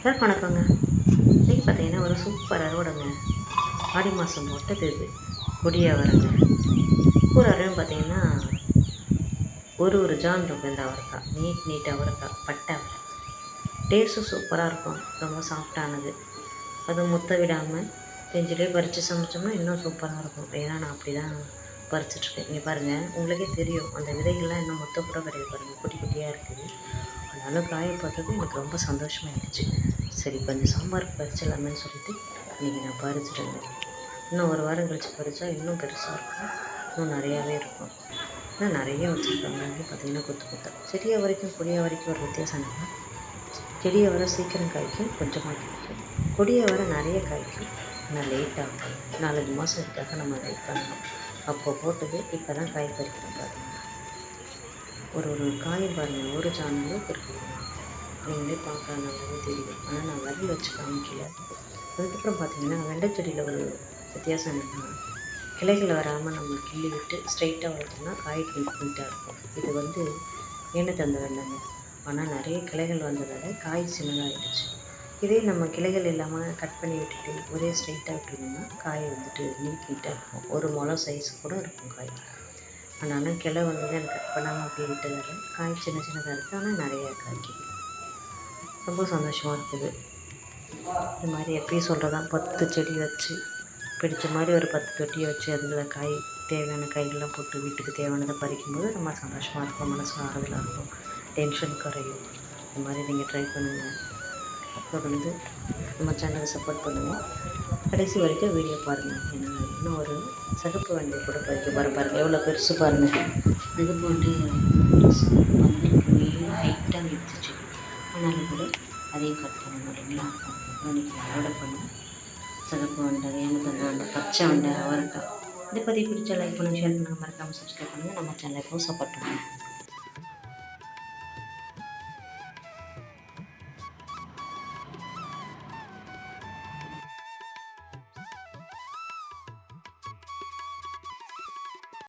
எல்லாருக்கும் வணக்கங்க. இன்றைக்கி பார்த்தீங்கன்னா ஒரு சூப்பர் அறுவடைங்க. ஆடி மாதம் மொட்டது இது கொடியாக வரங்க. ஒரு அறுவடையும் பார்த்தீங்கன்னா ஒரு ஜான் இருக்கும். இந்த அவரைக்காய் நீட் அவரைக்காய் பட்டை அவரை டேஸ்ட்டும் சூப்பராக இருக்கும். ரொம்ப சாஃப்டானது. அதுவும் முத்த விடாமல் பெஞ்சிலே பறித்து சமைச்சோம்னா இன்னும் சூப்பராக இருக்கும். ஏன்னா நான் அப்படி தான் பறிச்சிட்ருக்கேன். இங்கே பாருங்கள், உங்களுக்கே தெரியும் அந்த விதைகள்லாம் இன்னும் மொத்த கூட கிடையாது பாருங்கள், குட்டி குட்டியாக இருக்குது. அதனால் காய பார்த்தது எனக்கு ரொம்ப சந்தோஷமாகிடுச்சு. சரி கொஞ்சம் சாம்பாருக்கு பறிச்சிடலாமேன்னு சொல்லிட்டு இன்றைக்கி நான் பறிச்சிட்டேங்க. இன்னும் ஒரு வாரம் கழித்து பறித்தா இன்னும் பெருசாக இருக்கும், இன்னும் நிறையாவே இருக்கும். இன்னும் நிறைய வச்சுருக்காங்க. இங்கே பார்த்திங்கன்னா கொத்து செடியை வரைக்கும் கொடியை வரைக்கும் ஒரு வித்தியாசம் என்னன்னா, செடியை வர சீக்கிரம் காய்க்கும், கொஞ்சமாக காய்க்கும். கொடியை வர நிறைய காய்க்கும், ஆனால் லேட்டாகும். 4-5 மாதம் இதுக்காக நம்ம வெயிட் பண்ணணும். அப்போ போட்டது இப்போ தான் காய் பறிக்கிறோம் பாருங்கள். ஒரு காய் பாருங்கள், ஒரு ஜான் அளவுக்கு இருக்குது. நீங்களே பார்க்க நல்லாவே தெரியும். ஆனால் நான் விரல் வச்சு காமிக்கல. அதுக்கப்புறம் பார்த்திங்கன்னா வெண்டைச்செடியில் ஒரு வித்தியாசம் என்னென்னா, கிளைகள் வராமல் நம்ம கிள்ளி விட்டு ஸ்ட்ரைட்டாக வளர்த்தோம்னா காய் நீட்டாக இருக்கும். இது வந்து ஏன்னு தந்த வெண்டைங்க. ஆனால் நிறைய கிளைகள் வந்ததால் காய் சின்னதாகிடுச்சு. இதே நம்ம கிளைகள் இல்லாமல் கட் பண்ணி விட்டுட்டு ஒரே ஸ்ட்ரைட்டாக விட்டுருந்தோம்னா காய் வந்துட்டு நீட்டாக இருக்கும். ஒரு முளை சைஸ் கூட இருக்கும் காய். ஆனாலும் கிளை வந்து எனக்கு கட் பண்ணாமல் அப்படி விட்டதால் காய் சின்னதாக இருக்குது, ஆனால் நிறையா காய்க்குது. ரொம்ப சந்தோஷமாக இருக்குது. இது மாதிரி எப்பயும் சொல்கிறதான், 10 செடி வச்சு பிடிச்ச மாதிரி ஒரு 10 தொட்டியை வச்சு அதில் காய் தேவையான காய்கள்லாம் போட்டு வீட்டுக்கு தேவையானதை பறிக்கும்போது ரொம்ப சந்தோஷமாக இருக்கும், மனசு ஆறுதலாக இருக்கும், டென்ஷன் குறையும். இது மாதிரி நீங்கள் ட்ரை பண்ணுங்கள். தொடர்ந்து நம்ம சேனலை சப்போர்ட் பண்ணுங்கள். கடைசி வரைக்கும் வீடியோ பாருங்கள். ஏன்னா இன்னும் ஒரு சிகப்பு வண்டி கூட பறிக்க பாருங்கள், எவ்வளோ பெருசு பாருங்கள். இது போட்டு மண்ணுக்கு மேலே ஹைட்டாக எடுத்துச்சு. ஆனாலும் கூட அதையும் கட் பண்ணணும் இல்லைங்களா? இன்றைக்கி அறுவடை பண்ணோம். சிகப்பு வண்டை, ஏனத்தங்க வண்டை, பச்சை வண்டை, அவரைக்காய். இதை பற்றி பிடிச்ச லைக் பண்ணுங்கள், ஷேர் பண்ணுங்கள், மறக்காமல் சப்ஸ்கிரைப் பண்ணுங்கள். நம்ம சேனலை எப்பவும் சப்போர்ட் பண்ணுங்கள்.